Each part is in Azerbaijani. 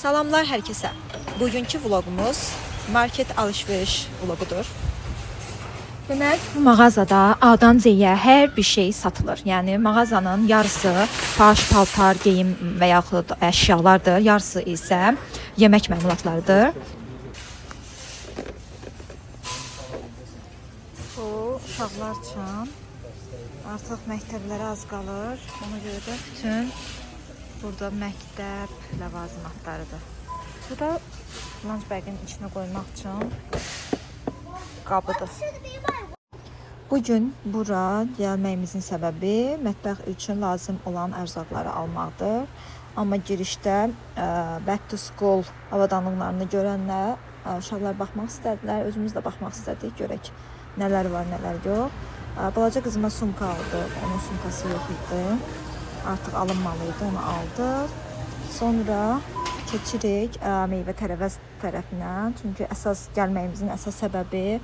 Salamlar hər kəsə. Bugünkü vlogumuz market alış-veriş vlogudur. Demək, bu mağazada A'dan Z'yə hər bir şey satılır. Yəni mağazanın yarısı paltar, geyim və yaxud əşyalardır, yarısı isə yemək məmulatlarıdır. Bu uşaqlar üçün artıq məktəblərə az qalır. Ona görə də bütün burada məktəb ləvazimatlarıdır. Bu da lunch bag'in içine koymak için qabıdır. Bugün bura gəlməyimizin səbəbi mətbəx üçün lazım olan ərzaqları almaqdır. Amma girişdə back to school avadanlıqlarını görənlər uşaqlar baxmaq istədilər, özümüz də baxmaq istədik, görək nələr var, nələr yox. Balaca qızıma sumka aldıq, onun sumkası yox idi. Artıq alınmalıydı, onu aldıq. Sonra keçirik meyvə tərəfinə. Çünki əsas gəlməyimizin əsas səbəbi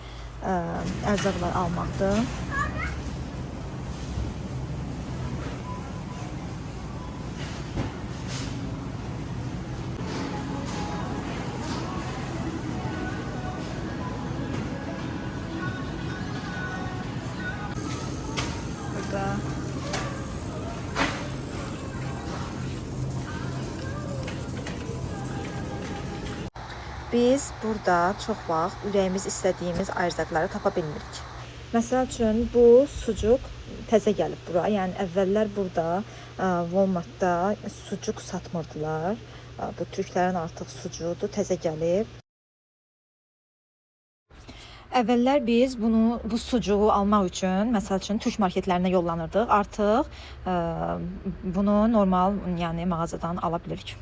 ərzaqlar almaqdır. Burada biz burada çox vaxt ürəyimiz istədiyimiz ərzaqları tapa bilmirik. Məsəl üçün bu sucuk təzə gəlib bura. Yəni əvvəllər burada Walmartda sucuk satmırdılar. Bu türklərin artıq sucuğudur, təzə gəlib. Əvvəllər biz bu sucuğu almaq üçün məsəl üçün türk marketlərinə yollanırdıq. Artıq bunu normal, yəni mağazadan ala bilirik.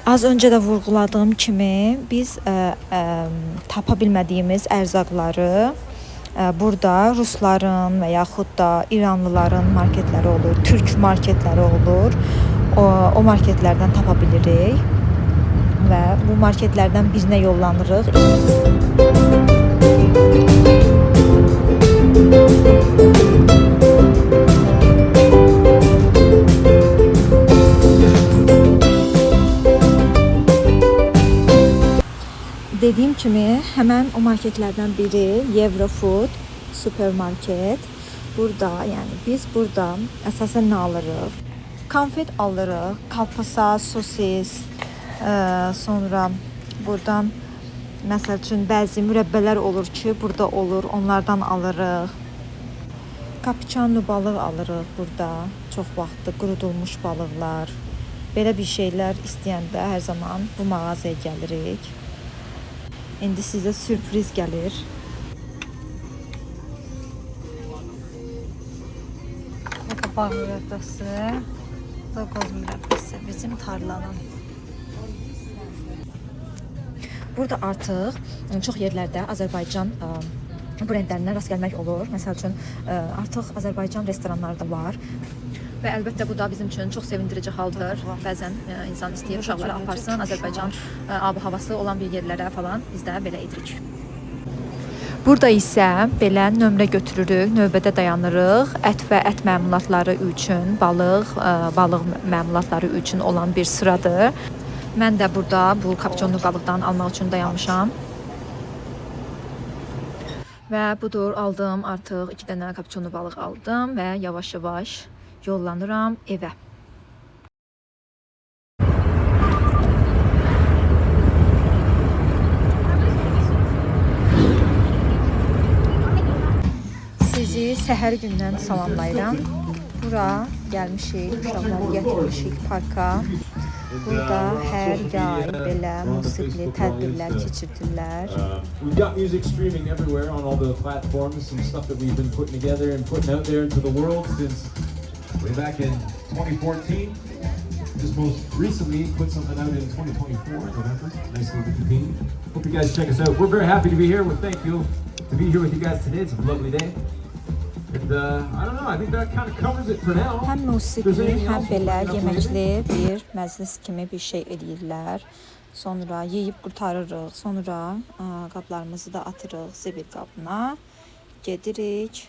Az öncə də vurğuladığım kimi biz tapa bilmədiyimiz ərzaqları burada rusların və yaxud da İranlıların marketləri olur, türk marketləri olur. O marketlərdən tapa bilirik və bu marketlərdən birinə yollanırıq. Dediyim kimi, həmən o marketlərdən biri Eurofood supermarket. Burada, yəni biz burada əsasən nə alırıq? Konfet alırıq, kalpasa, sosis, sonra buradan məsəl üçün bəzi mürəbbələr olur ki, burada olur, onlardan alırıq. Kapiçanlı balıq alırıq burada, çox vaxtı qurudulmuş balıqlar. Belə bir şeylər istəyəndə hər zaman bu mağazaya gəlirik. İndi sizə sürpriz gəlir. Bu da bağ mürəbbəsi, bu da qoz mürəbbəsi, bizim tarlanın. Burada artıq çox yerlərdə Azərbaycan brendlərinə rast gəlmək olur. Məsəl üçün artıq Azərbaycan restoranları da var. Və əlbəttə bu da bizim üçün çox sevindirici haldır. Bəzən insan istəyir uşaqları aparsın, Azərbaycan ab havası olan bir yerlərə falan, biz də belə edirik. Burada isə belə nömrə götürürük, növbədə dayanırıq. Ət və ət məmulatları üçün, balıq məmulatları üçün olan bir sıradır. Mən də burada bu kapiçonlu balıqdan almaq üçün dayanmışam. Və budur, aldım artıq 2 dənə kapiçonlu balıq aldım və yavaş-yavaş yollanıram evə. Sizi səhər gündən salamlayıram. Bura gəlmişik, uşaqları gətirmişik parka. Burada hər yay belə musiqili tədbirlər keçirdirlər. We've got music streaming everywhere on all the platforms and stuff that we've been putting together and putting out there into the world since way back in 2014. Just most recently put something out in 2024, November. Nice little campaign. Hope you guys check us out. We're very happy to be here. Thank you to be here with you guys today. It's a lovely day. And I don't know, I think that kind of covers it for now. Həm musiqili, həm belə yeməkli bir məclis kimi bir şey edirlər. Sonra yeyib qurtarırıq. Sonra qablarımızı da atırıq zibil qabına. Gedirik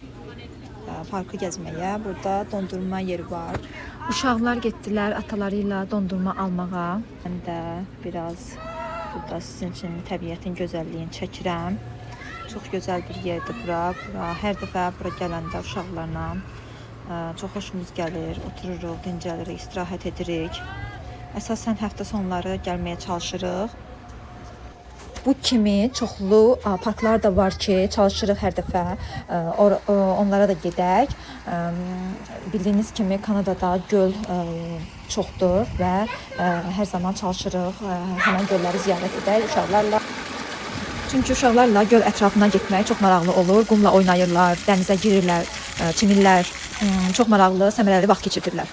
parkı gəzməyə. Burada dondurma yeri var. Uşaqlar getdilər ataları ilə dondurma almağa. Mən də biraz burada sizin üçün təbiətin gözəlliyini çəkirəm. Çox gözəl bir yerdir bura. Hər dəfə bura gələndə uşaqlarla çox xoşumuz gəlir. Otururuq, dincəlirik, istirahət edirik. Əsasən həftə sonları gəlməyə çalışırıq. Bu kimi çoxlu parklar da var ki, çalışırıq hər dəfə onlara da gedək. Bildiyiniz kimi Kanadada göl çoxdur və hər zaman çalışırıq həmin gölləri ziyarət edək uşaqlarla. Çünki uşaqlarla göl ətrafına getmək çox maraqlı olur. Qumla oynayırlar, dənizə girirlər, çimirlər. Çox maraqlı, səmərəli vaxt keçirirlər.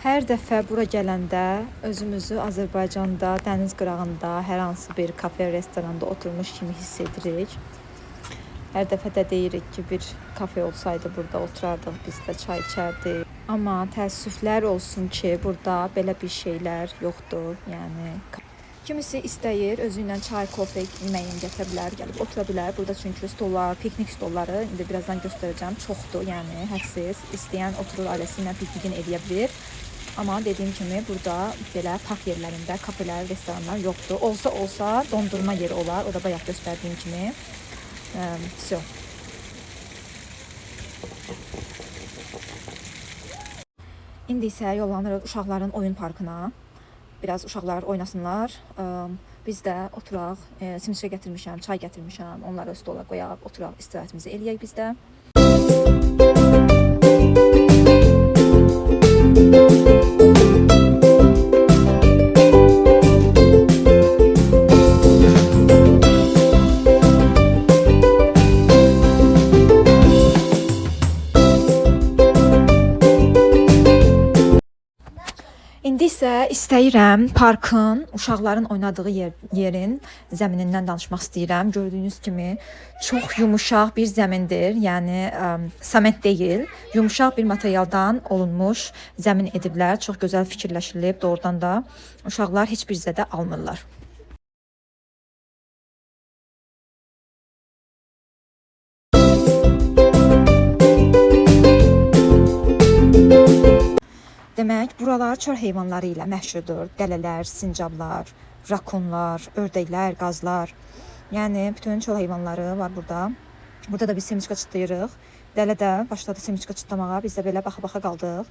Hər dəfə bura gələndə özümüzü Azərbaycanda, dəniz qırağında, hər hansı bir kafe, restoranda oturmuş kimi hiss edirik. Hər dəfə də deyirik ki, bir kafe olsaydı burada oturardıq, biz də çay içərdik. Amma təəssüflər olsun ki, burada belə bir şeylər yoxdur. Yəni kimisi istəyir, özü ilə çay, kofe, yeməyin gətirə bilər, gəlib otura bilər. Burada çünki stollar, piknik stolları, indi birazdan göstərəcəm, çoxdur, yəni hədsiz. İstəyən oturur ailəsi ilə piknikini edə bilər. Amma dediyim kimi burada belə park yerlərində kafelər, restoranlar yoxdur. Olsa dondurma yeri olar. O da bayaq göstərdiyim kimi. Всё. İndi isə yollanırıq uşaqların oyun parkına. Biraz uşaqlar oynasınlar. Biz də oturaq, simsir gətirmişəm, çay gətirmişəm. Onları stola qoyaq, oturaq, istirahətimizi eləyək biz də. İndi isə istəyirəm parkın, uşaqların oynadığı yerin zəminindən danışmaq istəyirəm. Gördüyünüz kimi çox yumuşaq bir zəmindir. Yəni sement deyil, yumuşaq bir materialdan olunmuş zəmin ediblər. Çox gözəl fikirləşilib. Doğrudan da uşaqlar heç bir zədə almırlar. Demək, buralar çöl heyvanları ilə məşhurdur. Dələlər, sincablar, rakunlar, ördəklər, qazlar. Yəni bütün çöl heyvanları var burada. Burada da biz semiçka çıtlayırıq. Dələ də başladı semiçka çıtlamağa. Biz də belə baxa-baxa qaldıq.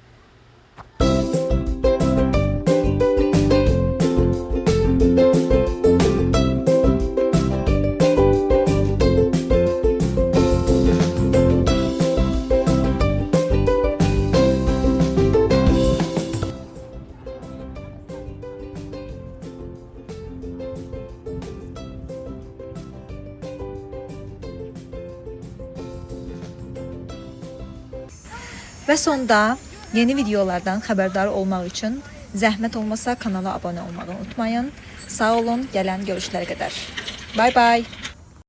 Və sonda yeni videolardan xəbərdar olmaq üçün zəhmət olmasa kanala abunə olmağı unutmayın. Sağ olun, gələn görüşlərə qədər. Bye bye.